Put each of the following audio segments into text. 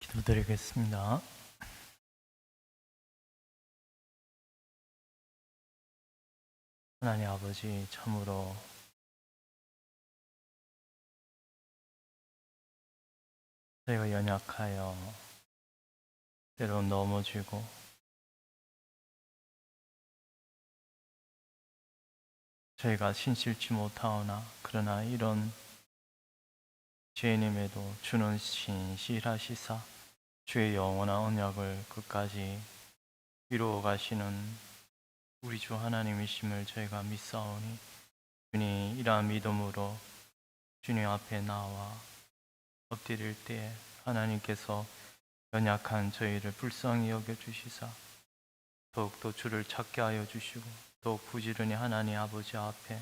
기도드리겠습니다. 하나님 아버지, 참으로 저희가 연약하여 때론 넘어지고 저희가 신실치 못하오나, 그러나 이런 죄인임에도 주는 신실하시사 주의 영원한 언약을 끝까지 이루어 가시는 우리 주 하나님이심을 저희가 믿사오니, 주님 이러한 믿음으로 주님 앞에 나와 엎드릴 때에 하나님께서 연약한 저희를 불쌍히 여겨주시사 더욱더 주를 찾게 하여 주시고 더욱 부지런히 하나님 아버지 앞에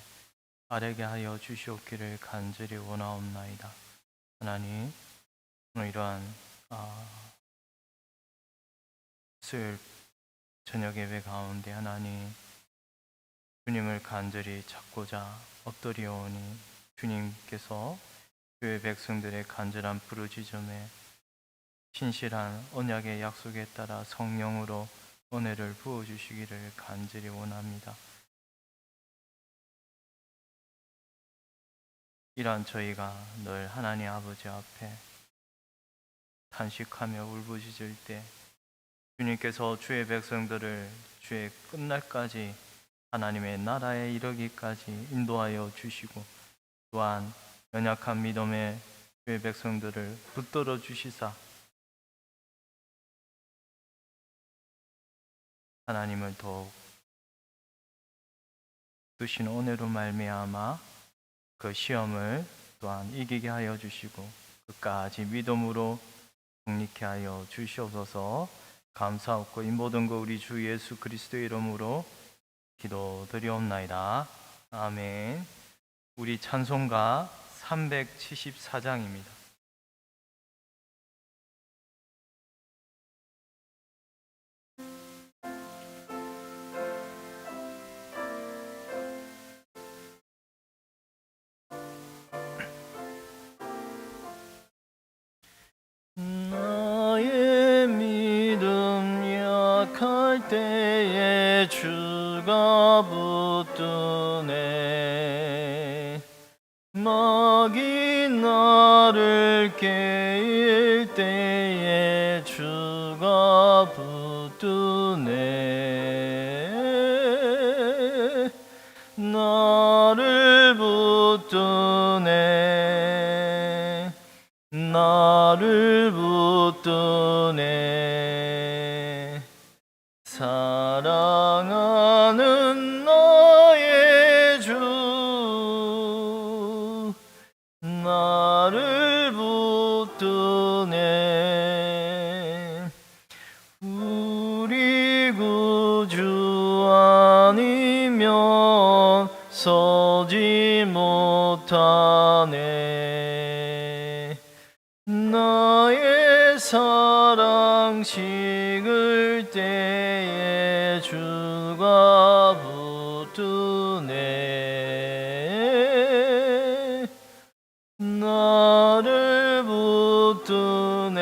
아뢰게 하여 주시옵기를 간절히 원하옵나이다. 하나님, 오늘 이러한 수요일 저녁 예배 가운데 하나님 주님을 간절히 찾고자 엎드리오니, 주님께서 교회 백성들의 간절한 부르짖음에 신실한 언약의 약속에 따라 성령으로 은혜를 부어주시기를 간절히 원합니다. 이러한 저희가 늘 하나님 아버지 앞에 탄식하며 울부짖을 때 주님께서 주의 백성들을 주의 끝날까지 하나님의 나라에 이르기까지 인도하여 주시고, 또한 연약한 믿음의 주의 백성들을 붙들어 주시사 하나님을 더욱 주신 은혜로 말미암아 그 시험을 또한 이기게 하여 주시고 끝까지 믿음으로 승리케 하여 주시옵소서. 감사하고 이 모든 거 우리 주 예수 그리스도의 이름으로 기도드리옵나이다. 아멘. 우리 찬송가 374장입니다. 나의 믿음 약할 때에 주가 붙드네. 마귀 나를 깨일 때에 주가 붙드네. 나를 붙드네. 나를 붙드네. 사랑하는 나의 주, 나를 붙드네. 우리 구주 아니면 서지 못하네. 나의 사랑 식을 때에 주가 붙드네. 나를 붙드네.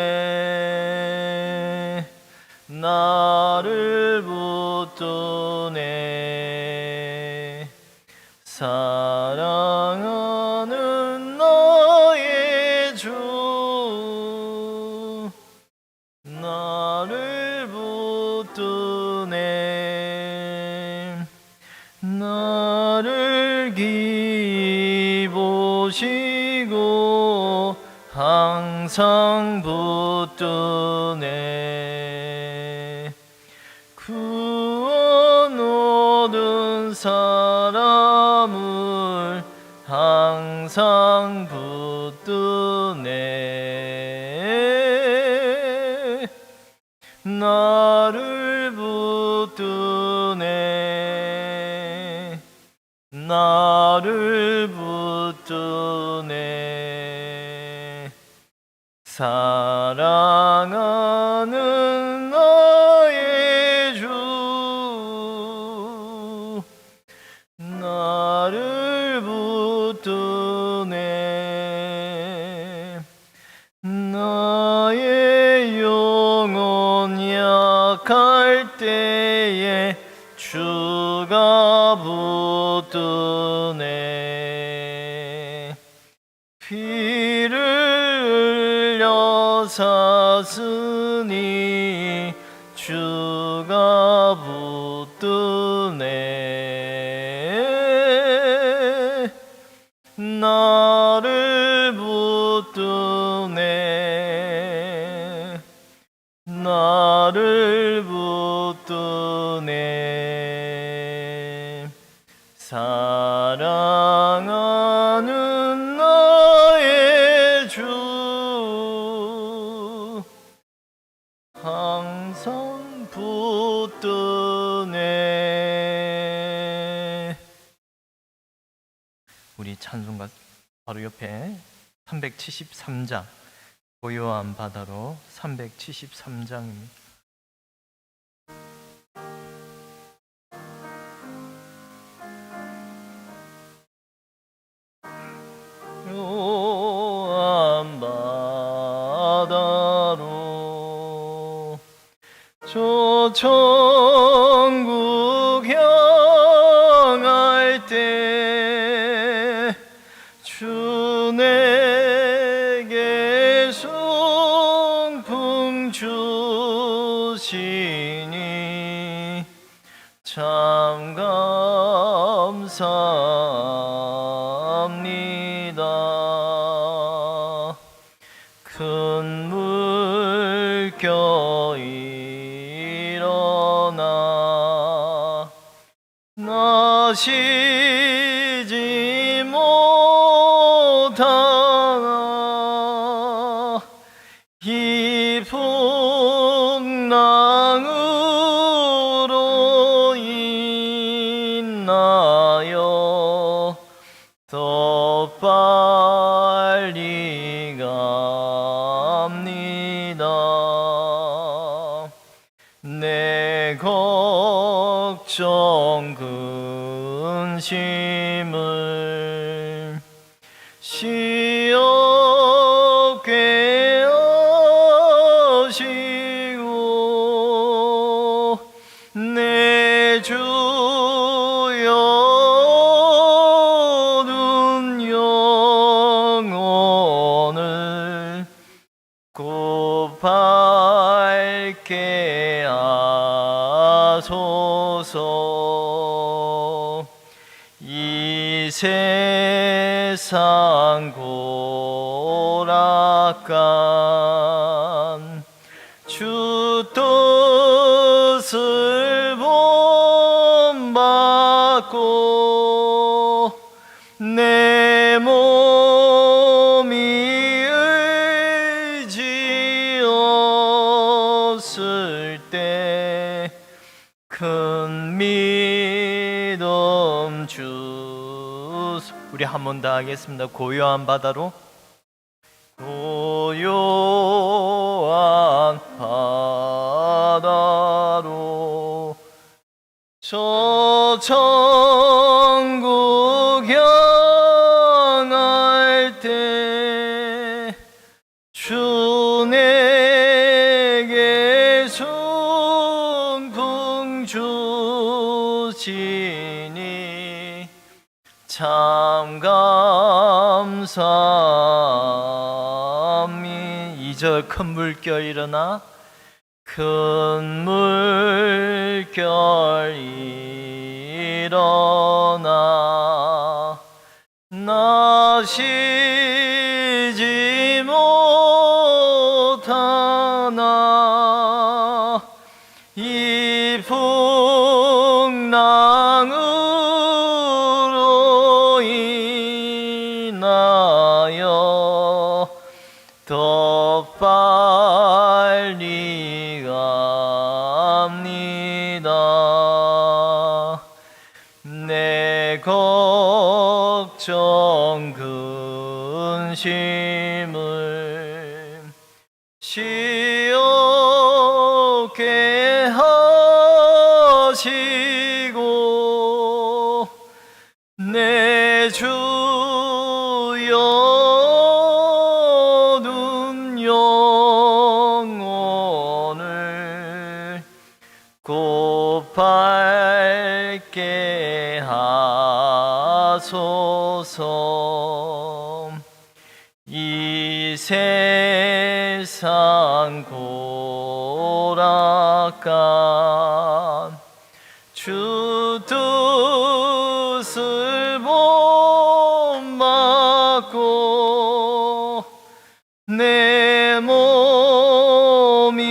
나를 붙드네. 사랑하는 나의 주, 나를 붙드네. 나를 기보시고 항상 붙드네. 구원 얻은 사람을 항상 붙드네. 나를 붙드네. 나를 붙드네. 사랑하는 나의 주, 나를 붙드네. 나의 샀으니 주가 붙드네. 나를 붙드네. 나를 붙드네. 사랑하는 나의 주 항상 붙드네. 우리 찬송가 바로 옆에 373장 고요한 바다로 373장입니다. 고요한 바다로 저 천국 향할 때 주 내게 성품 주시니 참 감사합니다. 큰 물결 일어나 나 쉬지 못하나 이 풍랑으로 인하여 더 빨리 갑니다. 내 걱정 근심을 시없게 하시고 내 주여 눈 영혼을 곧 밝게 하소서. 이 세상 고락간 주 뜻을 본받고 내 몸이 의지었을 때 큰 믿음 주소. 우리 한 번 더 하겠습니다. 고요한 바다로 고요한 바다로 저 천국 향할 때 주 내게 성품 주시니 참 감사합니다. 2절 큰 물결 일어나 큰 물결 일어나 나 쉬지 못하나 이 풍랑으로 인하여 더 빨리 갑니다. 내 걱정 근심을 시없게 하시고 내 주여 눈 영혼을 곧 밝게 하소서. 이 세상 세상 고락간 주 뜻을 본받고 내 몸이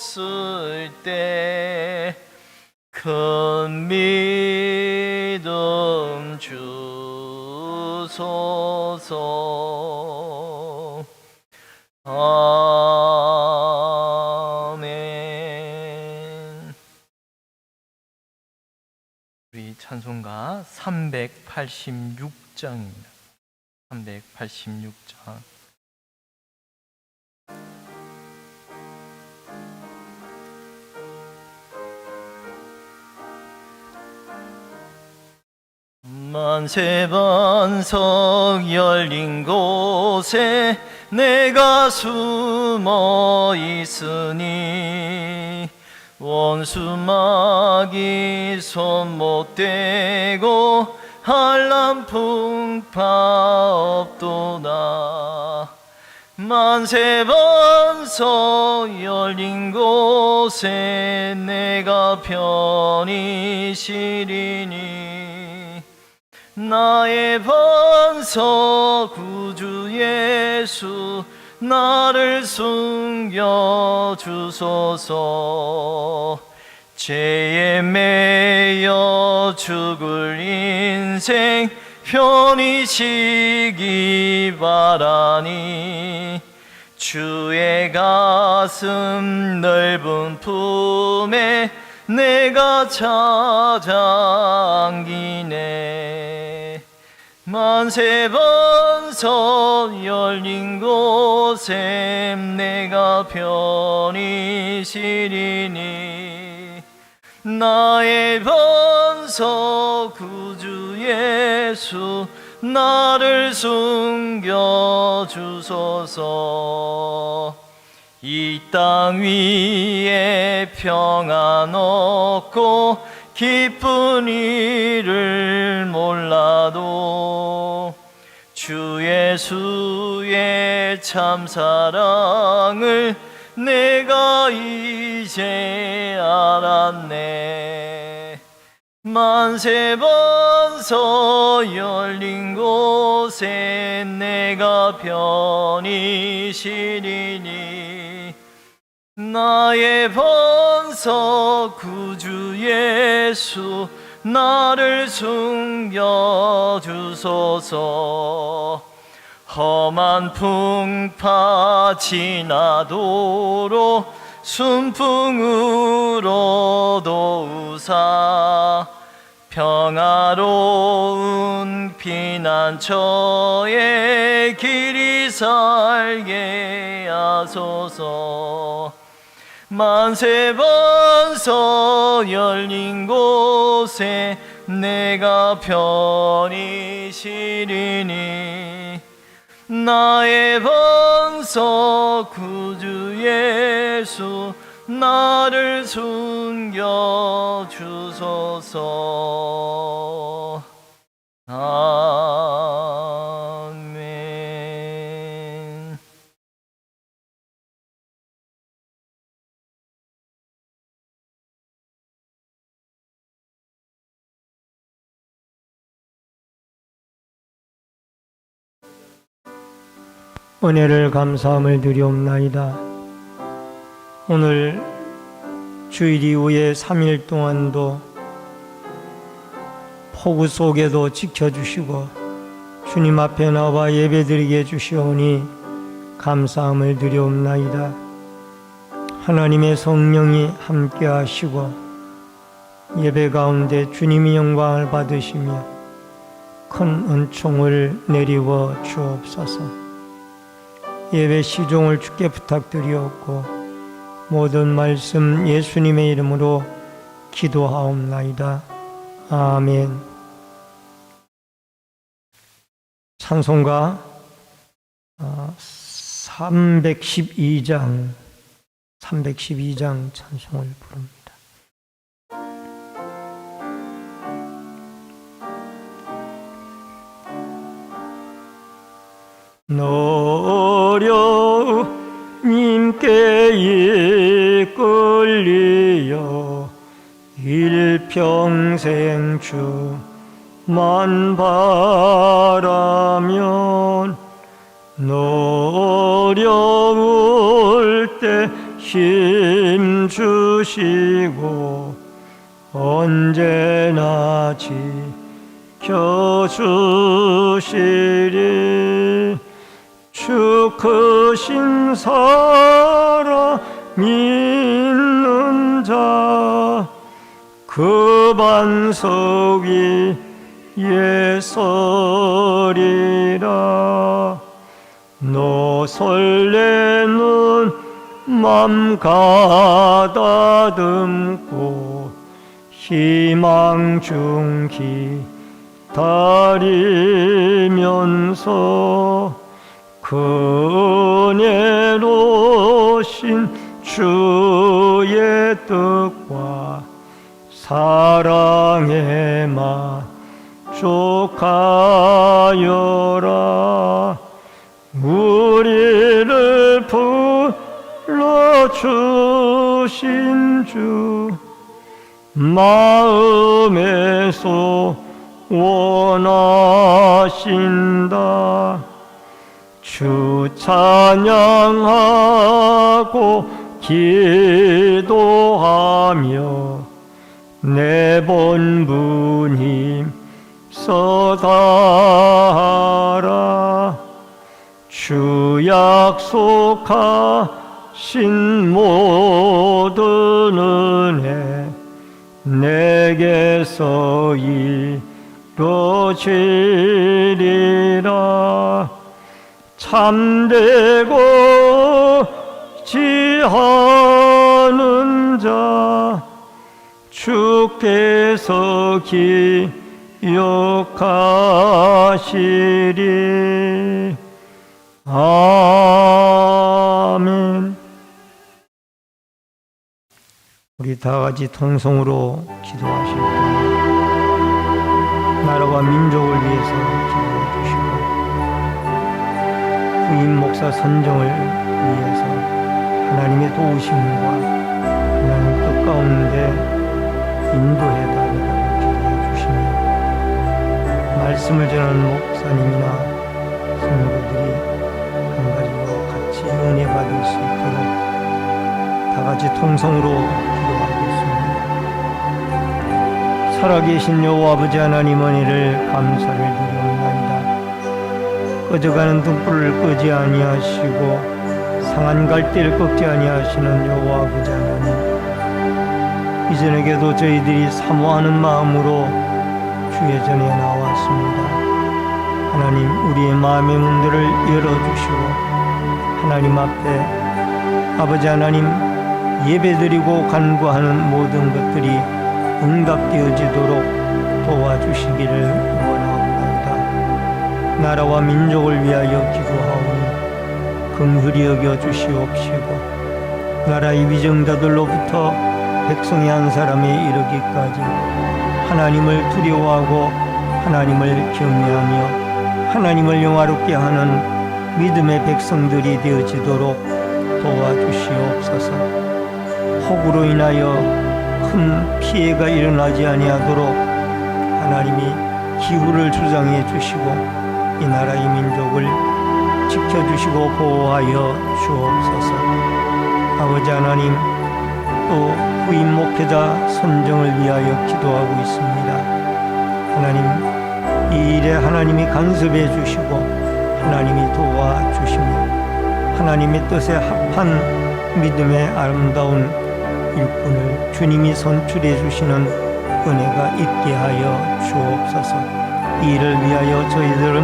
의지였을 때 큰 믿음 주소서. 아멘. 우리 찬송가 386장입니다. 386장. 만세반석 열린 곳에 내가 숨어 있으니 원수 마귀 손 못 대고 한란 풍파 없도다. 만세반석 열린 곳에 내가 편히 쉬리니 나의 반석 구주 예수 나를 숨겨 주소서. 죄에 매여 죽을 인생 편히 쉬기 바라니 주의 가슴 넓은 품에 내가 찾아 안기네. 만세반석 열린 곳에 내가 편히 쉬리니 나의 반석 구주 예수 나를 숨겨 주소서. 이 땅 위에 평안 없고 기쁜 일을 몰라도 주 예수의 참 사랑을 내가 이제 알았네. 만세반석 열린 곳에 내가 편히 쉬리니 나의 반석 구주 예수 나를 숨겨 주소서. 험한 풍파 지나도록 순풍으로도 우사 평화로운 피난처에 길이 살게 하소서. 만세반석 열린 곳에 내가 편히 쉬리니 나의 반석 구주 예수 나를 숨겨 주소서. 아멘. 은혜를 감사함을 드리옵나이다. 오늘 주일 이후에 3일 동안도 폭우 속에도 지켜주시고 주님 앞에 나와 예배드리게 해주시오니 감사함을 드리옵나이다. 하나님의 성령이 함께 하시고 예배 가운데 주님이 영광을 받으시며 큰 은총을 내리워 주옵소서. 예배 시종을 주께 부탁드리옵고 모든 말씀 예수님의 이름으로 기도하옵나이다. 아멘. 찬송가 312장 찬송을 부릅니다. 어려움님께 이끌리어 일평생 주만 바라면 어려울 때 힘 주시고 언제나 지켜주시리. 주 크신 사랑 믿는 자 그 반석 위에 서리라. 너 설레는 맘 가다듬고 희망 중 기다리면서 그 은혜로신 주의 뜻과 사랑에 만족하여라. 우리를 불러주신 주 마음에서 원하신다. 주 찬양하고 기도하며 내 본부님 서다하라. 주 약속하신 모든 은혜 내게서 이루어지리라. 참되고 지하는 자 주께서 기억하시리. 아멘. 우리 다 같이 통성으로 기도하실 겁니다. 나라와 민족을 위해서 기도해 주시고 후임 목사 선정을 위해서 하나님의 도우심과 하나님 뜻 가운데 인도해 달라고 기도해 주시며 말씀을 전하는 목사님이나 성도들이 한 가지로 같이 은혜 받을 수 있도록 다 같이 통성으로 기도하겠습니다. 살아계신 여호와 아버지 하나님 은혜를 감사를 드리옵나이다. 꺼져가는 등불을 끄지 아니하시고 상한 갈대를 꺾지 아니하시는 여호와 아버지 하나님, 이전에게도 저희들이 사모하는 마음으로 주의 전에 나왔습니다. 하나님, 우리의 마음의 문들을 열어주시고 하나님 앞에 아버지 하나님 예배드리고 간구하는 모든 것들이 응답되어지도록 도와주시기를 원하옵나이다. 나라와 민족을 위하여 기도하오니 긍휼히 여겨 주시옵시고 나라의 위정자들로부터 백성의 한 사람에 이르기까지 하나님을 두려워하고 하나님을 경외하며 하나님을 영화롭게 하는 믿음의 백성들이 되어지도록 도와주시옵소서. 혹으로 인하여 큰 피해가 일어나지 아니하도록 하나님이 기후를 주장해 주시고 이 나라의 민족을 지켜주시고 보호하여 주옵소서. 아버지 하나님, 또 후임 목회자 선정을 위하여 기도하고 있습니다. 하나님, 이 일에 하나님이 간섭해 주시고 하나님이 도와주시며 하나님의 뜻에 합한 믿음의 아름다운 일꾼을 주님이 선출해 주시는 은혜가 있게 하여 주옵소서. 이 일을 위하여 저희들은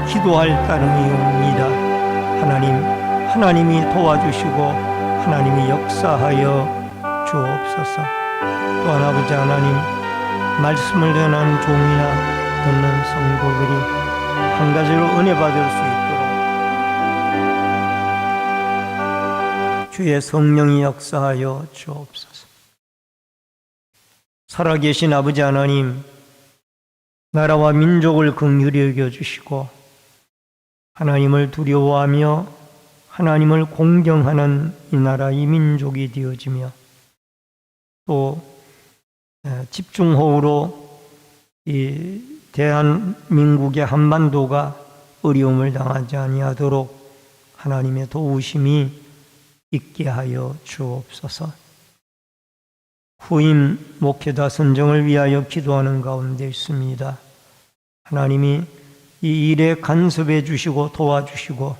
기도할 따름이옵니다. 하나님이 도와주시고 하나님이 역사하여 주옵소서. 또한 아버지 하나님, 말씀을 전하는 종이나 듣는 성도들이 한 가지로 은혜 받을 수 있도록 주의 성령이 역사하여 주옵소서. 살아계신 아버지 하나님, 나라와 민족을 긍휼히 여겨주시고 하나님을 두려워하며 하나님을 공경하는 이 나라 이 민족이 되어지며 또 집중호우로 이 대한민국의 한반도가 어려움을 당하지 아니하도록 하나님의 도우심이 있게 하여 주옵소서. 후임 목회자 선정을 위하여 기도하는 가운데 있습니다. 하나님이 이 일에 간섭해 주시고 도와주시고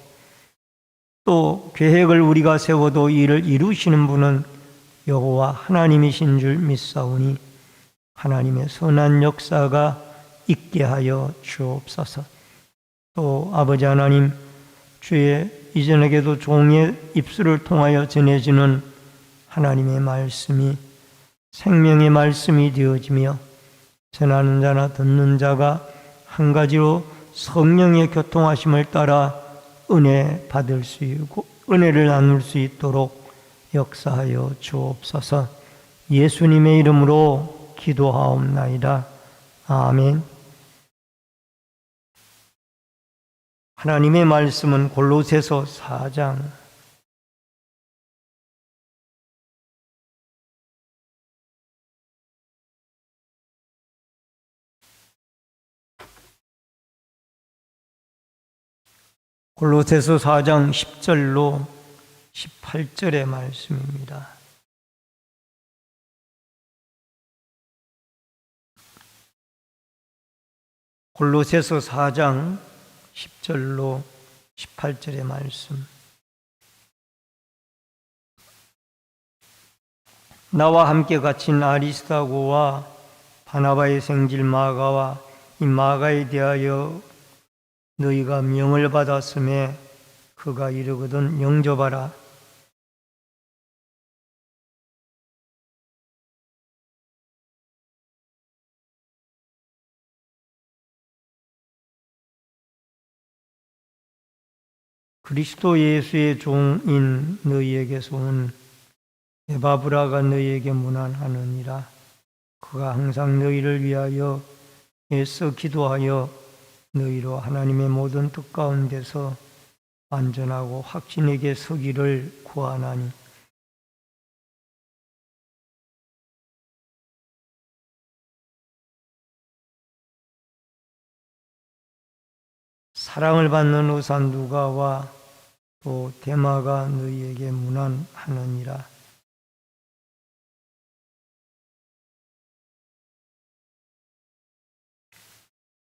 또 계획을 우리가 세워도 이를 이루시는 분은 여호와 하나님이신 줄 믿사오니 하나님의 선한 역사가 있게 하여 주옵소서. 또 아버지 하나님, 주의 이전에게도 종의 입술을 통하여 전해지는 하나님의 말씀이 생명의 말씀이 되어지며 전하는 자나 듣는 자가 한 가지로 성령의 교통하심을 따라 은혜 받을 수 있고 은혜를 나눌 수 있도록 역사하여 주옵소서. 예수님의 이름으로 기도하옵나이다. 아멘. 하나님의 말씀은 골로새서 4장 골로새서 4장 10절로 18절의 말씀입니다. 골로새서 4장 10절로 18절의 말씀. 나와 함께 갇힌 아리스타고와 바나바의 생질 마가와 이 마가에 대하여 너희가 명을 받았음에 그가 이르거든 영접하라. 그리스도 예수의 종인 너희에게서 온 에바브라가 너희에게 문안하느니라. 그가 항상 너희를 위하여 애써 기도하여 너희로 하나님의 모든 뜻 가운데서 안전하고 확신에게 서기를 구하나니 사랑을 받는 의사 누가와 또 데마가 너희에게 문안하느니라.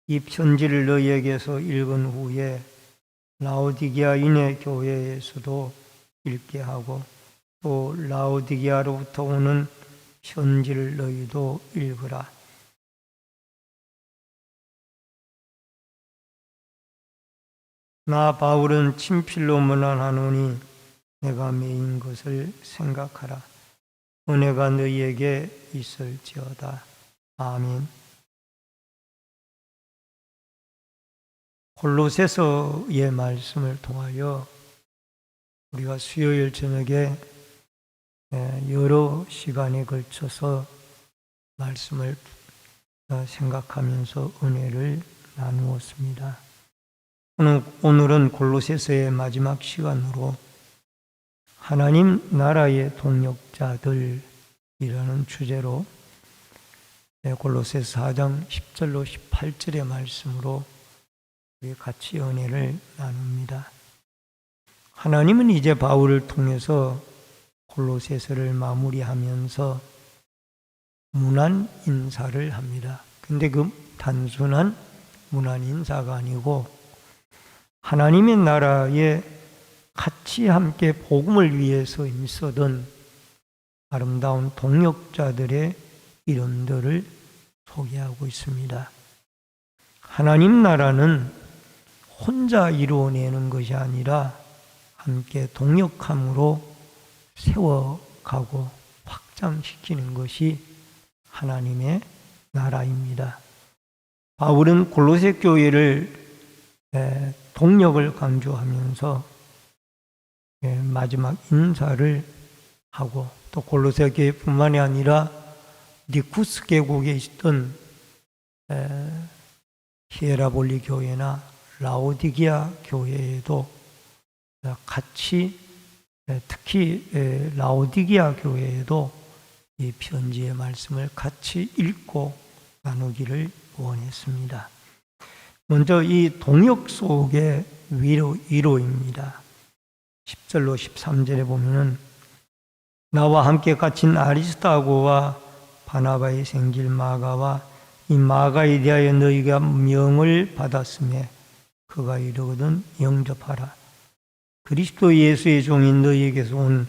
이 편지를 너희에게서 읽은 후에 라오디게아인의 교회에서도 읽게 하고 또 라오디게아로부터 오는 편지를 너희도 읽으라. 나 바울은 친필로 문안하노니 내가 매인 것을 생각하라. 은혜가 너희에게 있을지어다. 아멘. 골로새서의 말씀을 통하여 우리가 수요일 저녁에 여러 시간에 걸쳐서 말씀을 생각하면서 은혜를 나누었습니다. 오늘은 골로새서의 마지막 시간으로 하나님 나라의 동역자들이라는 주제로 골로새서 4장 10절로 18절의 말씀으로 우리 같이 은혜를 나눕니다. 하나님은 이제 바울을 통해서 골로새서를 마무리하면서 문안 인사를 합니다. 근데 그 단순한 문안 인사가 아니고 하나님의 나라에 같이 함께 복음을 위해서 힘쓰던 아름다운 동역자들의 이름들을 소개하고 있습니다. 하나님 나라는 혼자 이루어내는 것이 아니라 함께 동역함으로 세워가고 확장시키는 것이 하나님의 나라입니다. 바울은 골로새 교회를 동역을 강조하면서 마지막 인사를 하고 또 골로새 교회뿐만이 아니라 니쿠스 계곡에 있던 히에라볼리 교회나 라오디게아 교회에도 같이, 특히 라오디게아 교회에도 이 편지의 말씀을 같이 읽고 나누기를 원했습니다. 먼저 이 동역 속의 위로입니다. 10절로 13절에 보면은 나와 함께 갇힌 아리스타고와 바나바의 생질 마가와 이 마가에 대하여 너희가 명을 받았으며 그가 이르거든 영접하라. 그리스도 예수의 종인 너희에게서 온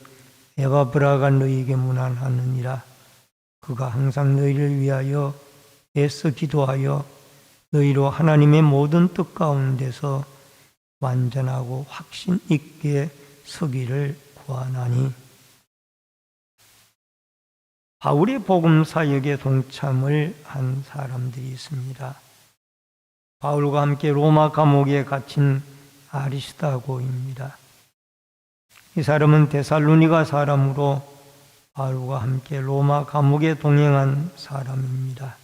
에바브라가 너희에게 문안하느니라. 그가 항상 너희를 위하여 애써 기도하여 너희로 하나님의 모든 뜻 가운데서 완전하고 확신 있게 서기를 구하나니. 바울의 복음 사역에 동참을 한 사람들이 있습니다. 바울과 함께 로마 감옥에 갇힌 아리스타고입니다. 이 사람은 데살로니가 사람으로 바울과 함께 로마 감옥에 동행한 사람입니다.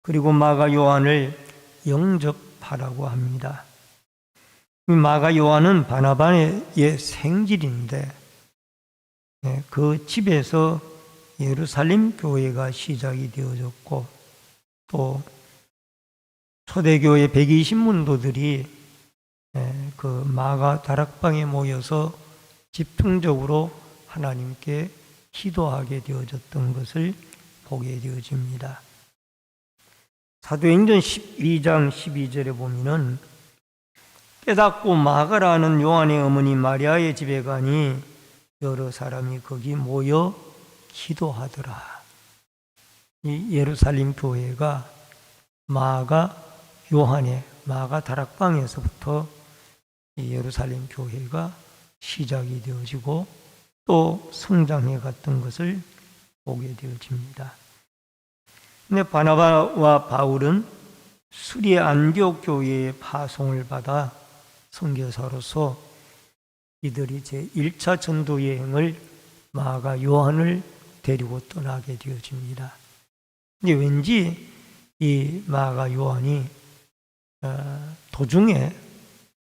그리고 마가 요한을 영접하라고 합니다. 이 마가 요한은 바나바의 생질인데 그 집에서 예루살렘 교회가 시작이 되어졌고 또 초대교회 120문도들이 그 마가 다락방에 모여서 집중적으로 하나님께 기도하게 되어졌던 것을 보게 되어집니다. 사도행전 12장 12절에 보면은 깨닫고 마가라는 요한의 어머니 마리아의 집에 가니 여러 사람이 거기 모여 기도하더라. 이 예루살렘 교회가 마가 요한의 마가 다락방에서부터 이 예루살렘 교회가 시작이 되어지고 또 성장해 갔던 것을 보게 되어집니다. 근데 바나바와 바울은 수리의 안디옥 교회의 파송을 받아 선교사로서 이들이 제1차 전도 여행을 마가 요한을 데리고 떠나게 되어집니다. 근데 왠지 이 마가 요한이 도중에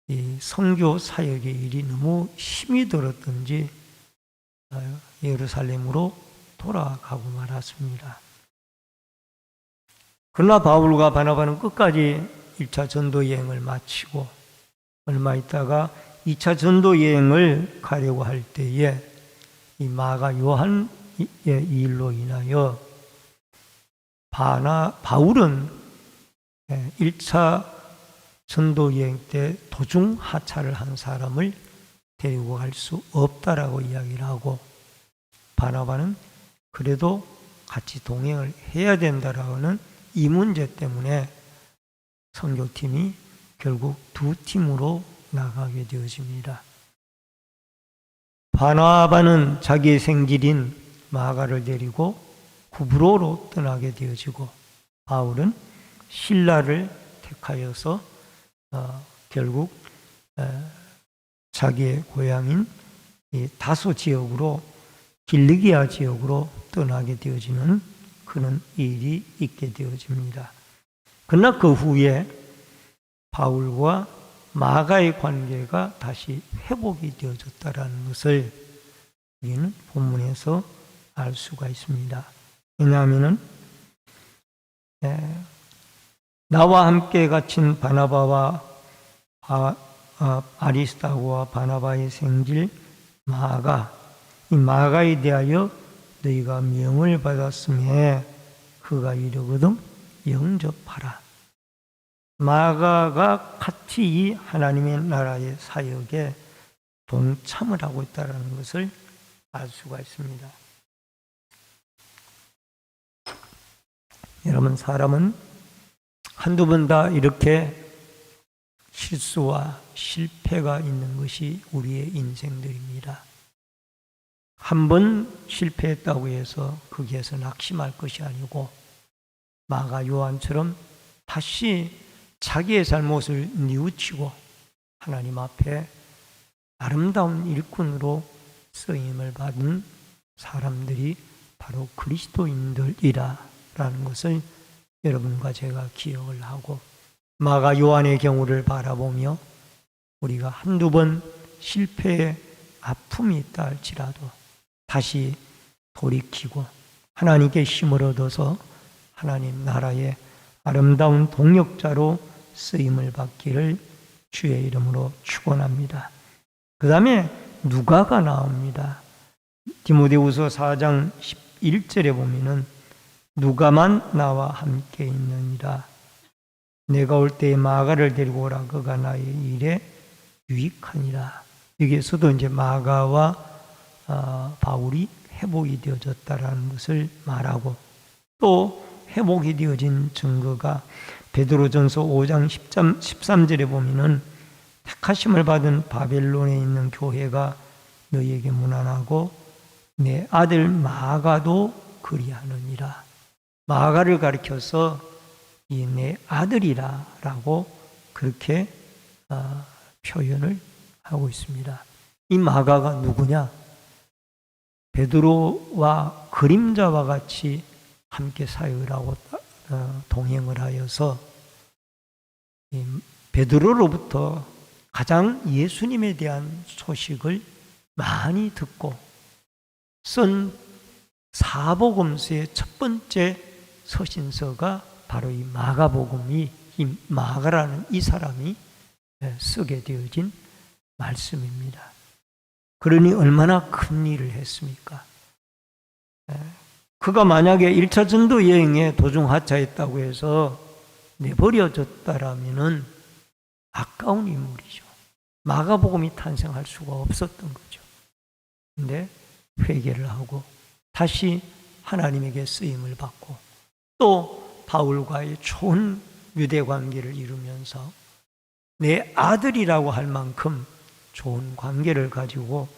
이 선교 사역의 일이 너무 힘이 들었던지 예루살렘으로 돌아가고 말았습니다. 그러나 바울과 바나바는 끝까지 1차 전도 여행을 마치고 얼마 있다가 2차 전도 여행을 가려고 할 때에 이 마가 요한의 일로 인하여 바울은 1차 전도 여행 때 도중 하차를 한 사람을 데리고 갈 수 없다라고 이야기를 하고 바나바는 그래도 같이 동행을 해야 된다라는 이 문제 때문에 선교팀이 결국 두 팀으로 나가게 되어집니다. 바나바는 자기의 생질인 마가를 데리고 구브로로 떠나게 되어지고 바울은 실라를 택하여서 결국 자기의 고향인 다소 지역으로 길리기아 지역으로 떠나게 되어지는 그런 일이 있게 되어집니다. 그러나 그 후에 바울과 마가의 관계가 다시 회복이 되어졌다는 것을 우리는 본문에서 알 수가 있습니다. 왜냐하면 나와 함께 갇힌 바나바와 아리스타고와 바나바의 생질 마가, 이 마가에 대하여 너희가 명을 받았으며 그가 이르거든 영접하라. 마가가 같이 이 하나님의 나라의 사역에 동참을 하고 있다는 것을 알 수가 있습니다. 여러분, 사람은 한두 번 다 이렇게 실수와 실패가 있는 것이 우리의 인생들입니다. 한 번 실패했다고 해서 거기에서 낙심할 것이 아니고 마가 요한처럼 다시 자기의 잘못을 뉘우치고 하나님 앞에 아름다운 일꾼으로 쓰임을 받은 사람들이 바로 그리스도인들이라는 것을 여러분과 제가 기억을 하고 마가 요한의 경우를 바라보며 우리가 한두 번 실패의 아픔이 있다 할지라도 다시 돌이키고 하나님께 힘을 얻어서 하나님 나라의 아름다운 동역자로 쓰임을 받기를 주의 이름으로 축원합니다. 그 다음에 누가가 나옵니다. 디모데후서 4장 11절에 보면은 누가만 나와 함께 있느니라. 내가 올 때에 마가를 데리고 오라. 그가 나의 일에 유익하니라. 여기에서도 이제 마가와 바울이 회복이 되어졌다라는 것을 말하고, 또 회복이 되어진 증거가 베드로전서 5장 13절에 보면은 택하심을 받은 바벨론에 있는 교회가 너희에게 문안하고 내 아들 마가도 그리하느니라. 마가를 가리켜서 이 내 아들이라라고 그렇게 표현을 하고 있습니다. 이 마가가 누구냐? 베드로와 그림자와 같이 함께 사역을 하고 동행을 하여서 베드로로부터 가장 예수님에 대한 소식을 많이 듣고 쓴 사복음서의 첫 번째 서신서가 바로 이 마가복음이, 이 마가라는 이 사람이 쓰게 되어진 말씀입니다. 그러니 얼마나 큰 일을 했습니까? 그가 만약에 1차 전도 여행에 도중 하차했다고 해서 내버려졌다라면은 아까운 인물이죠. 마가복음이 탄생할 수가 없었던 거죠. 근데 회개를 하고 다시 하나님에게 쓰임을 받고 또 바울과의 좋은 유대 관계를 이루면서 내 아들이라고 할 만큼 좋은 관계를 가지고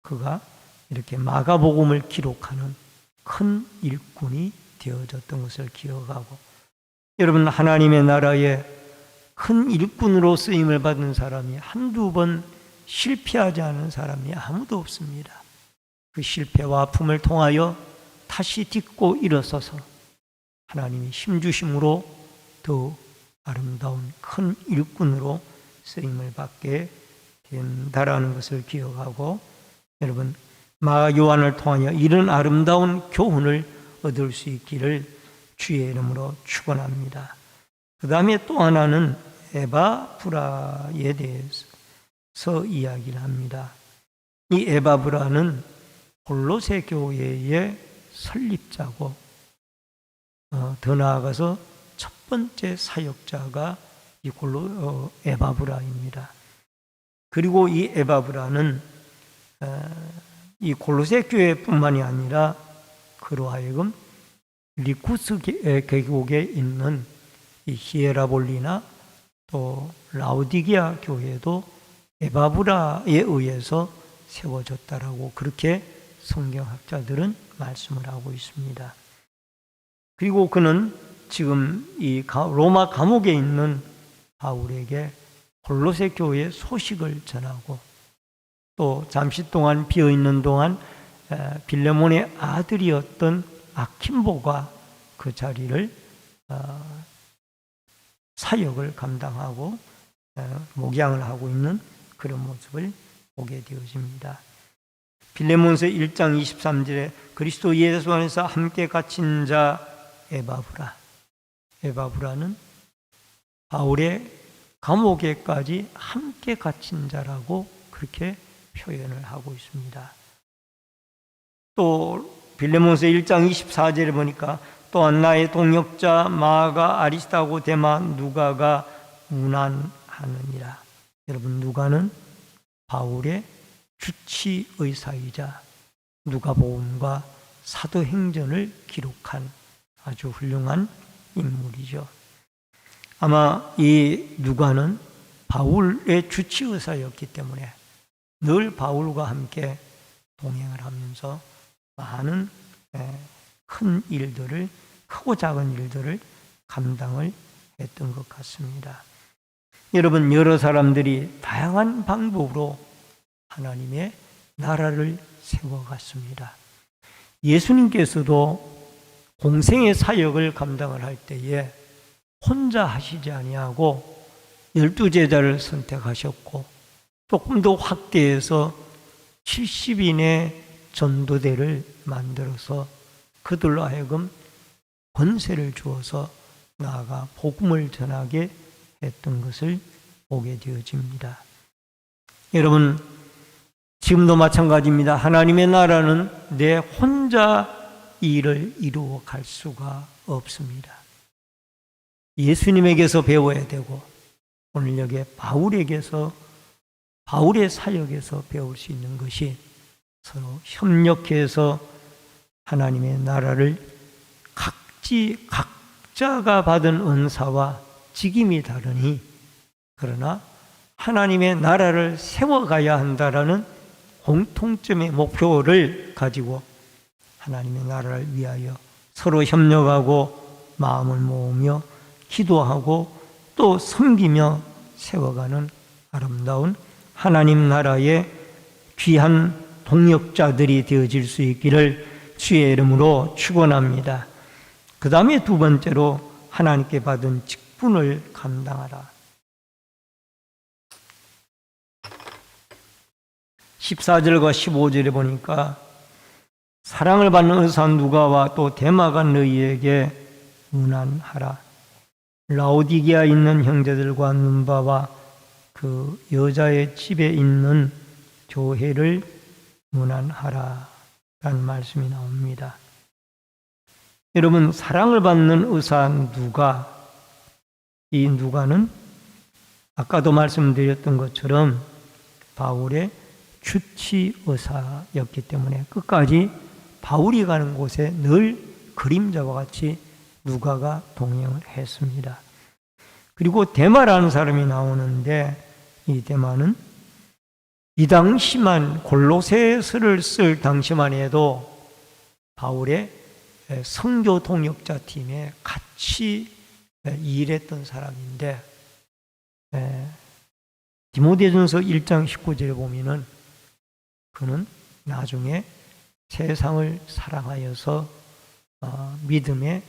그가 이렇게 마가복음을 기록하는 큰 일꾼이 되어졌던 것을 기억하고, 여러분, 하나님의 나라에 큰 일꾼으로 쓰임을 받은 사람이 한두 번 실패하지 않은 사람이 아무도 없습니다. 그 실패와 아픔을 통하여 다시 딛고 일어서서 하나님이 힘주심으로 더 아름다운 큰 일꾼으로 쓰임을 받게 된다라는 것을 기억하고, 여러분, 마가 요한을 통하여 이런 아름다운 교훈을 얻을 수 있기를 주의 이름으로 축원합니다. 그 다음에 또 하나는 에바브라에 대해서 이야기를 합니다. 이 에바브라는 골로새 교회의 설립자고 더 나아가서 첫 번째 사역자가 이 에바브라입니다. 그리고 이 에바브라는 이 골로새 교회뿐만이 아니라 그로 하여금 리쿠스 계곡에 있는 이 히에라볼리나 또 라우디게아 교회도 에바브라에 의해서 세워졌다라고 그렇게 성경학자들은 말씀을 하고 있습니다. 그리고 그는 지금 이 로마 감옥에 있는 바울에게 골로새 교회의 소식을 전하고, 또 잠시 동안 비어있는 동안 빌레몬의 아들이었던 아킴보가 그 자리를 사역을 감당하고 목양을 하고 있는 그런 모습을 보게 되어집니다. 빌레몬서 1장 23절에 그리스도 예수 안에서 함께 갇힌 자 에바브라는 바울의 감옥에까지 함께 갇힌 자라고 그렇게 표현을 하고 있습니다. 또 빌레몬서 1장 24절에 보니까 또한 나의 동역자 마가 아리스타고 데마 누가가 문안하느니라. 여러분, 누가는 바울의 주치의사이자 누가복음과 사도행전을 기록한 아주 훌륭한 인물이죠. 아마 이 누가는 바울의 주치의사였기 때문에 늘 바울과 함께 동행을 하면서 많은 큰 일들을, 크고 작은 일들을 감당을 했던 것 같습니다. 여러분, 여러 사람들이 다양한 방법으로 하나님의 나라를 세워갔습니다. 예수님께서도 공생의 사역을 감당을 할 때에 혼자 하시지 아니하고 12제자를 선택하셨고 조금 더 확대해서 70인의 전도대를 만들어서 그들로 하여금 권세를 주어서 나아가 복음을 전하게 했던 것을 보게 되어집니다. 여러분, 지금도 마찬가지입니다. 하나님의 나라는 내 혼자 일을 이루어 갈 수가 없습니다. 예수님에게서 배워야 되고 오늘 여기에 바울에게서 바울의 사역에서 배울 수 있는 것이 서로 협력해서 하나님의 나라를 각자가 받은 은사와 직임이 다르니 그러나 하나님의 나라를 세워가야 한다라는 공통점의 목표를 가지고 하나님의 나라를 위하여 서로 협력하고 마음을 모으며 기도하고 또 섬기며 세워가는 아름다운 하나님 나라의 귀한 동역자들이 되어질 수 있기를 주의 이름으로 축원합니다. 그 다음에 두 번째로 하나님께 받은 직분을 감당하라. 14절과 15절에 보니까 사랑을 받는 의사 누가와 또 데마가 너희에게 문안하라. 라오디게아에 있는 형제들과 눈바와 그 여자의 집에 있는 교회를 문안하라 라는 말씀이 나옵니다. 여러분, 사랑을 받는 의사 누가, 이 누가는 아까도 말씀드렸던 것처럼 바울의 주치 의사였기 때문에 끝까지 바울이 가는 곳에 늘 그림자와 같이 누가가 동행을 했습니다. 그리고 데마라는 사람이 나오는데 이 데마는 이 당시만 골로새서를 쓸 당시만 해도 바울의 선교 동역자 팀에 같이 일했던 사람인데 디모데전서 1장 19절에 보면은 그는 나중에 세상을 사랑하여서 믿음의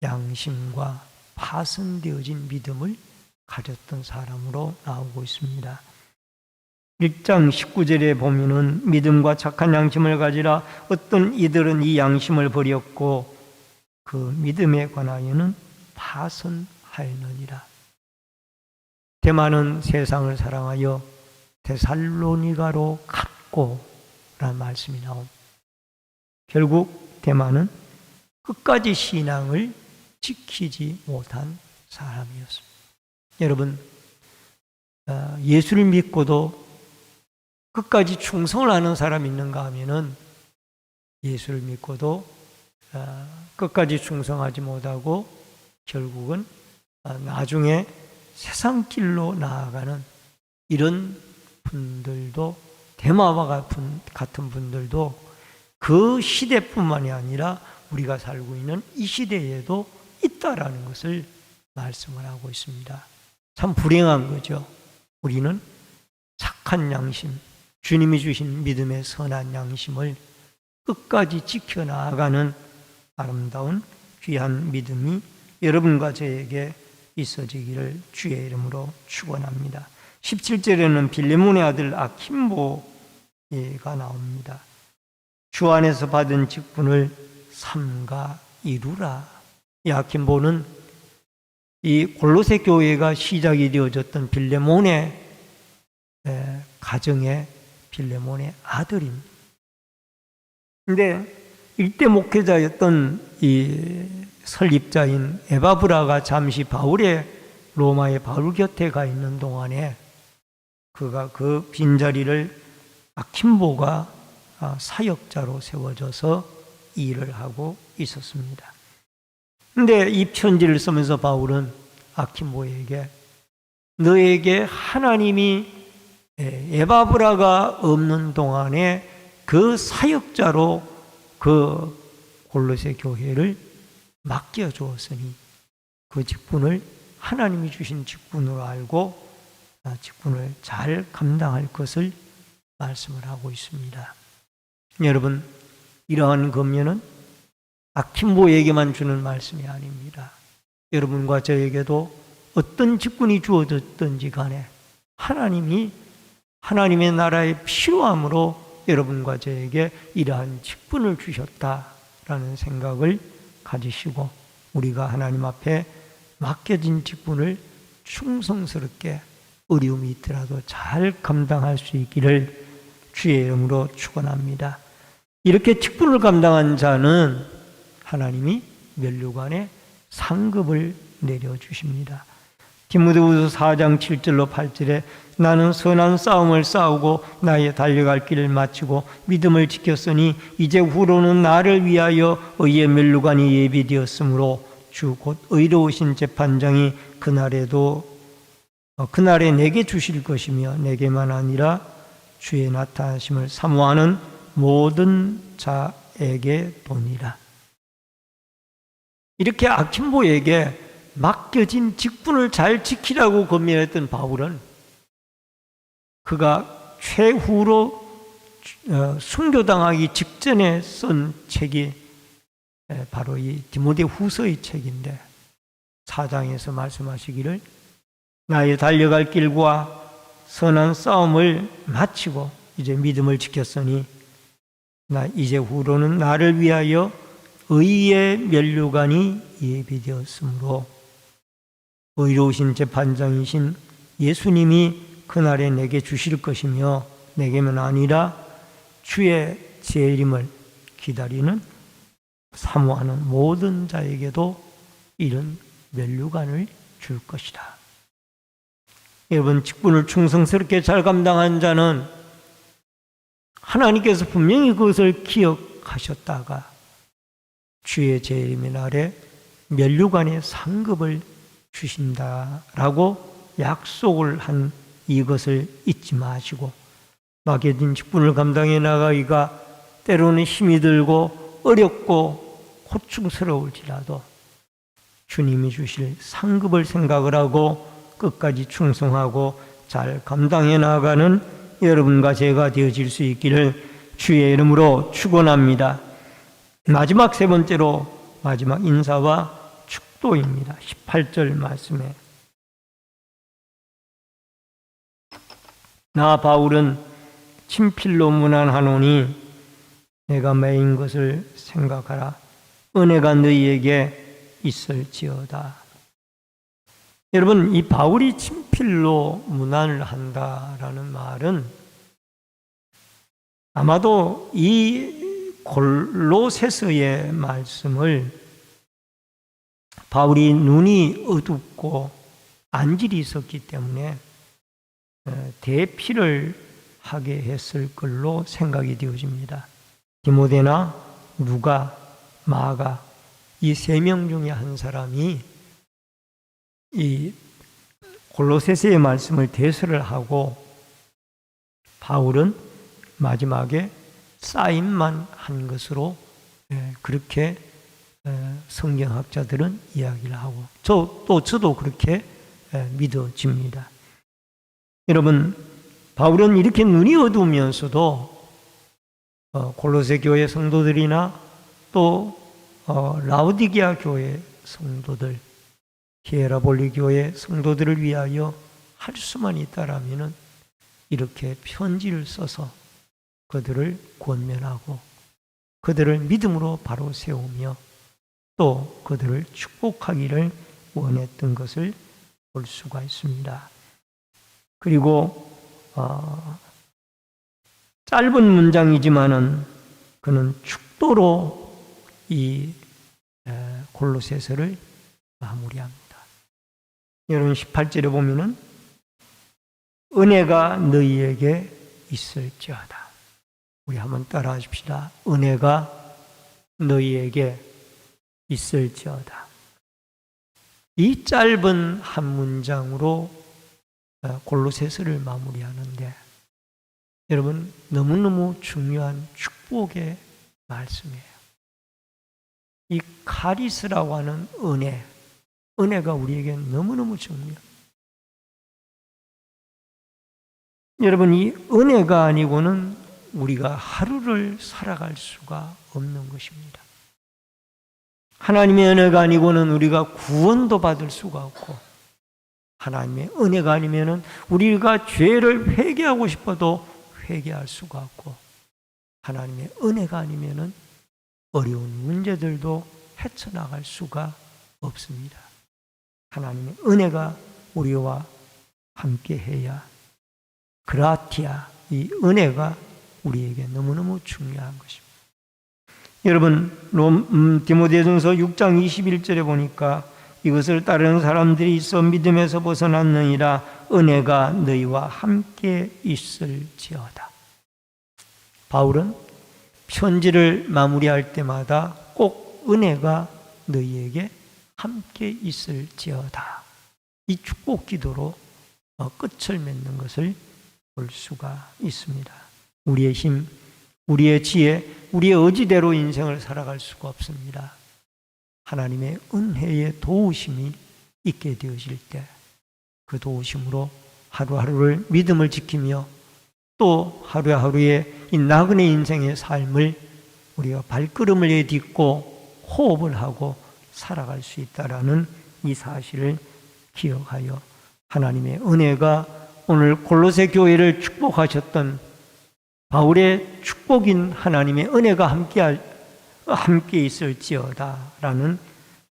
양심과 파손되어진 믿음을 가졌던 사람으로 나오고 있습니다. 1장 19절에 보면은 믿음과 착한 양심을 가지라. 어떤 이들은 이 양심을 버렸고 그 믿음에 관하여는 파손하였느니라. 데마는 세상을 사랑하여 데살로니가로 갔고 라는 말씀이 나옵니다. 결국 데마는 끝까지 신앙을 지키지 못한 사람이었습니다. 여러분, 예수를 믿고도 끝까지 충성을 하는 사람이 있는가 하면은 예수를 믿고도 끝까지 충성하지 못하고 결국은 나중에 세상 길로 나아가는 이런 분들도, 데마와 같은 분들도 그 시대뿐만이 아니라 우리가 살고 있는 이 시대에도 있다라는 것을 말씀을 하고 있습니다. 참 불행한 거죠. 우리는 착한 양심, 주님이 주신 믿음의 선한 양심을 끝까지 지켜나가는 아름다운 귀한 믿음이 여러분과 저에게 있어지기를 주의 이름으로 축원합니다. 17절에는 빌레몬의 아들 아킴보가 나옵니다. 주 안에서 받은 직분을 삼가 이루라. 이 아킴보는 이 골로새 교회가 시작이 되어졌던 빌레몬의 가정의 빌레몬의 아들입니다. 그런데 일대 목회자였던 이 설립자인 에바브라가 잠시 바울의 로마의 바울 곁에 가 있는 동안에 그가 그 빈자리를 아킴보가 사역자로 세워져서 일을 하고 있었습니다. 그런데 이 편지를 쓰면서 바울은 아킴보에게 너에게 하나님이 에바브라가 없는 동안에 그 사역자로 그 골로새 교회를 맡겨주었으니 그 직분을 하나님이 주신 직분으로 알고 직분을 잘 감당할 것을 말씀을 하고 있습니다. 여러분, 이러한 권면은 아킴보에게만 주는 말씀이 아닙니다. 여러분과 저에게도 어떤 직분이 주어졌든지 간에 하나님이 하나님의 나라의 필요함으로 여러분과 저에게 이러한 직분을 주셨다라는 생각을 가지시고 우리가 하나님 앞에 맡겨진 직분을 충성스럽게 어려움이 있더라도 잘 감당할 수 있기를 주의 이름으로 축원합니다. 이렇게 직분을 감당한 자는 하나님이 면류관에 상급을 내려주십니다. 디모데후서 4장 7절로 8절에 나는 선한 싸움을 싸우고 나의 달려갈 길을 마치고 믿음을 지켰으니 이제 후로는 나를 위하여 의의 면류관이 예비되었으므로 주 곧 의로우신 재판장이 그날에 내게 주실 것이며 내게만 아니라 주의 나타나심을 사모하는 모든 자에게 도니라. 이렇게 아킨보에게 맡겨진 직분을 잘 지키라고 권면했던 바울은 그가 최후로 순교당하기 직전에 쓴 책이 바로 이 디모데 후서의 책인데 4장에서 말씀하시기를 나의 달려갈 길과 선한 싸움을 마치고 이제 믿음을 지켰으니 나 이제 후로는 나를 위하여 의의 면류관이 예비되었으므로 의로우신 재판장이신 예수님이 그날에 내게 주실 것이며 내게만 아니라 주의 재림을 기다리는 사모하는 모든 자에게도 이런 면류관을 줄 것이다. 여러분, 직분을 충성스럽게 잘 감당한 자는 하나님께서 분명히 그것을 기억하셨다가 주의 재림의 날에 면류관의 상급을 주신다라고 약속을 한 이것을 잊지 마시고 맡겨진 직분을 감당해 나가기가 때로는 힘이 들고 어렵고 고충스러울지라도 주님이 주실 상급을 생각을 하고 끝까지 충성하고 잘 감당해 나가는 여러분과 제가 되어질 수 있기를 주의 이름으로 축원합니다. 마지막 세 번째로 마지막 인사와 축도입니다. 18절 말씀에 나 바울은 친필로 문안하노니 내가 매인 것을 생각하라. 은혜가 너희에게 있을지어다. 여러분, 이 바울이 친필로 문안을 한다라는 말은 아마도 이 골로새서의 말씀을 바울이 눈이 어둡고 안질이 있었기 때문에 대피를 하게 했을 걸로 생각이 되어집니다. 디모데나 누가, 마가 이 세 명 중에 한 사람이 이 골로새서의 말씀을 대설을 하고 바울은 마지막에 사인만 한 것으로 그렇게 성경학자들은 이야기를 하고 저도 그렇게 믿어집니다. 여러분, 바울은 이렇게 눈이 어두우면서도 골로새 교회 성도들이나 또 라오디게아 교회 성도들, 히에라볼리 교회 성도들을 위하여 할 수만 있다라면은 이렇게 편지를 써서 그들을 권면하고 그들을 믿음으로 바로 세우며 또 그들을 축복하기를 원했던 것을 볼 수가 있습니다. 그리고 짧은 문장이지만은 그는 축도로 이 골로새서를 마무리합니다. 여러분, 18절에 보면은 은혜가 너희에게 있을지어다. 우리 한번 따라 하십시다. 은혜가 너희에게 있을지어다. 이 짧은 한 문장으로 골로새서를 마무리하는데 여러분, 너무너무 중요한 축복의 말씀이에요. 이 카리스라고 하는 은혜가 우리에게 너무너무 중요해요. 여러분, 이 은혜가 아니고는 우리가 하루를 살아갈 수가 없는 것입니다. 하나님의 은혜가 아니고는 우리가 구원도 받을 수가 없고, 하나님의 은혜가 아니면은 우리가 죄를 회개하고 싶어도 회개할 수가 없고, 하나님의 은혜가 아니면은 어려운 문제들도 헤쳐나갈 수가 없습니다. 하나님의 은혜가 우리와 함께 해야, 그라티아, 이 은혜가 우리에게 너무너무 중요한 것입니다. 여러분, 디모데전서 6장 21절에 보니까 이것을 따르는 사람들이 있어 믿음에서 벗어났느니라 은혜가 너희와 함께 있을지어다. 바울은 편지를 마무리할 때마다 꼭 은혜가 너희에게 함께 있을지어다, 이 축복 기도로 끝을 맺는 것을 볼 수가 있습니다. 우리의 힘, 우리의 지혜, 우리의 의지대로 인생을 살아갈 수가 없습니다. 하나님의 은혜의 도우심이 있게 되어질 때 그 도우심으로 하루하루를 믿음을 지키며 또 하루하루의 이 나그네 인생의 삶을 우리가 발걸음을 내딛고 호흡을 하고 살아갈 수 있다라는 이 사실을 기억하여 하나님의 은혜가 오늘 골로새 교회를 축복하셨던 바울의 축복인 하나님의 은혜가 함께 있을지어다라는,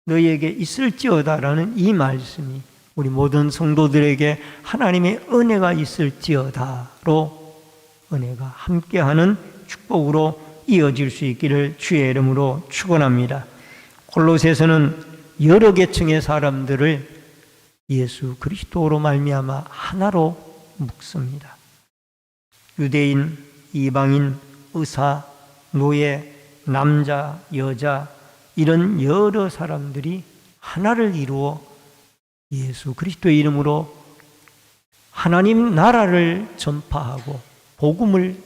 너희에게 있을지어다라는 이 말씀이 우리 모든 성도들에게 하나님의 은혜가 있을지어다로 은혜가 함께하는 축복으로 이어질 수 있기를 주의 이름으로 축원합니다. 골로새서는 여러 계층의 사람들을 예수 그리스도로 말미암아 하나로 묶습니다. 유대인, 이방인, 의사, 노예, 남자, 여자, 이런 여러 사람들이 하나를 이루어 예수 그리스도의 이름으로 하나님 나라를 전파하고 복음을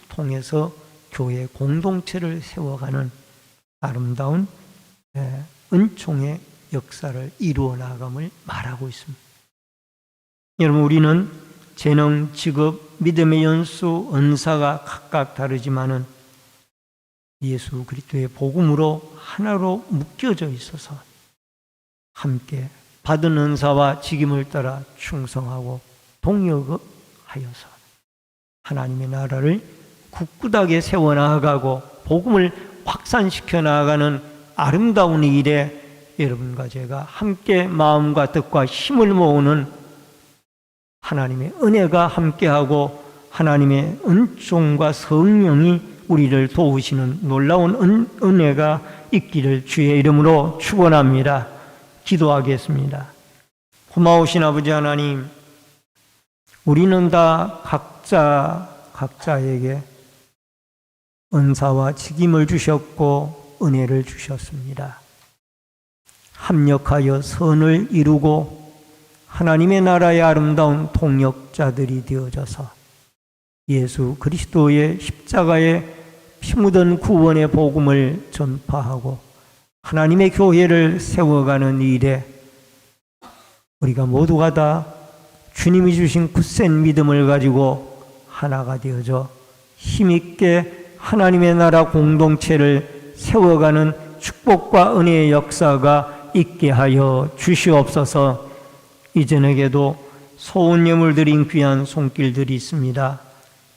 통해서 교회 공동체를 세워가는 아름다운 은총의 역사를 이루어 나감을 말하고 있습니다. 여러분, 우리는 재능, 직업, 믿음의 연수, 은사가 각각 다르지만은 예수 그리스도의 복음으로 하나로 묶여져 있어서 함께 받은 은사와 직임을 따라 충성하고 동역하여서 하나님의 나라를 굳굳하게 세워나가고 복음을 확산시켜 나가는 아름다운 일에 여러분과 제가 함께 마음과 뜻과 힘을 모으는 하나님의 은혜가 함께하고 하나님의 은총과 성령이 우리를 도우시는 놀라운 은혜가 있기를 주의 이름으로 축원합니다. 기도하겠습니다. 고마우신 아버지 하나님, 우리는 다 각자에게 은사와 직임을 주셨고 은혜를 주셨습니다. 합력하여 선을 이루고 하나님의 나라의 아름다운 동역자들이 되어져서 예수 그리스도의 십자가에 피 묻은 구원의 복음을 전파하고 하나님의 교회를 세워가는 일에 우리가 모두가 다 주님이 주신 굳센 믿음을 가지고 하나가 되어져 힘있게 하나님의 나라 공동체를 세워가는 축복과 은혜의 역사가 있게 하여 주시옵소서. 이전에게도 소원 예물 드린 귀한 손길들이 있습니다.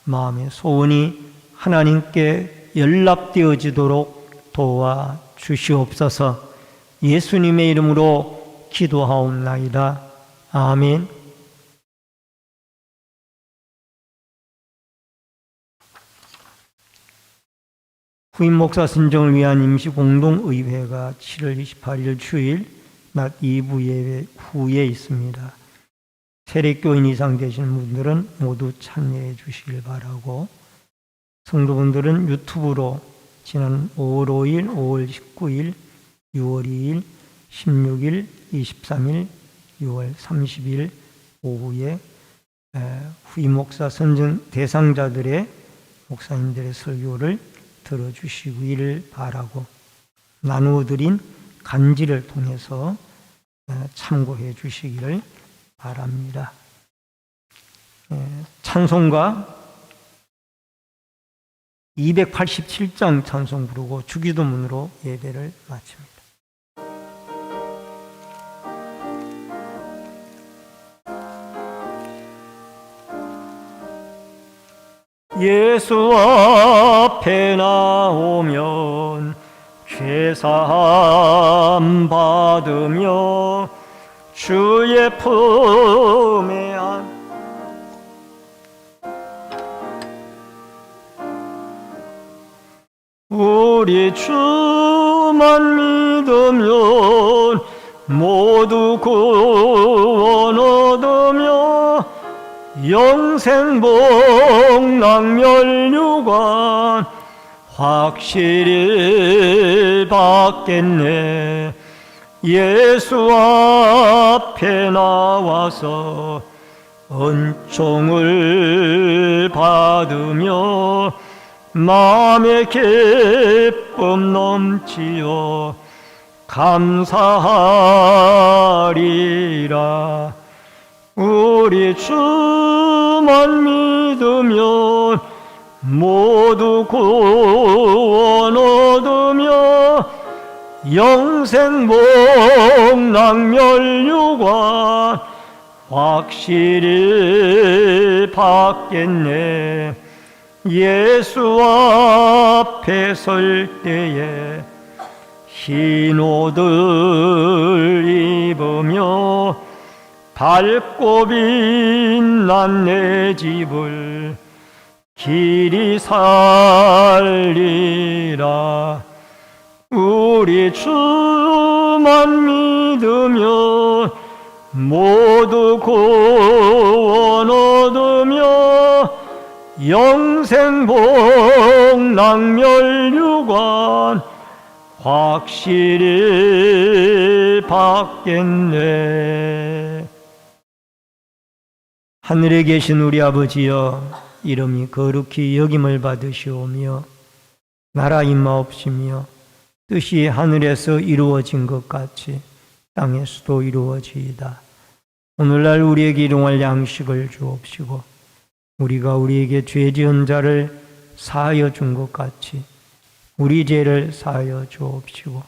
마음의 소원이 하나님께 연락되어지도록 도와 주시옵소서. 예수님의 이름으로 기도하옵나이다. 아멘. 후임 목사 선정을 위한 임시 공동의회가 7월 28일 주일 낮 2부 예배 후에 있습니다. 세례교인 이상 되시는 분들은 모두 참여해 주시길 바라고, 성도분들은 유튜브로 지난 5월 5일, 5월 19일, 6월 2일, 16일, 23일, 6월 30일 오후에 후임 목사 선정 대상자들의 목사님들의 설교를 들어주시기를 바라고, 나누어 드린 간지를 통해서 참고해 주시기를 바랍니다. 찬송가 287장 찬송 부르고 주기도문으로 예배를 마칩니다. 예수 앞에 나오면 죄사함 받으며 주의 품에 안 우리 주만 믿으면 모두 구원 얻으며 영생 복락멸류관 확실히 받겠네. 예수 앞에 나와서 은총을 받으며 마음의 기쁨 넘치어 감사하리라. 우리 주만 믿으면 모두 구원 얻으며 영생 복락멸류관 확실히 받겠네. 예수 앞에 설 때에 흰 옷을 입으며 밝고 빛난 내 집을 길이 살리라. 우리 주만 믿으면 모두 구원 얻으며 영생 복락멸류관 확실히 받겠네. 하늘에 계신 우리 아버지여, 이름이 거룩히 여김을 받으시오며 나라 임하옵시며 뜻이 하늘에서 이루어진 것 같이 땅에서도 이루어지이다. 오늘날 우리에게 일용할 양식을 주옵시고 우리가 우리에게 죄 지은 자를 사하여 준 것 같이 우리 죄를 사하여 주옵시고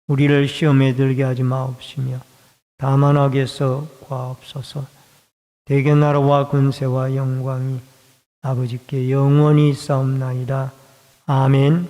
우리를 시험에 들게 하지 마옵시며 다만 악에서 구하옵소서. 대개 나라와 권세와 영광이 아버지께 영원히 있사옵나이다. 아멘.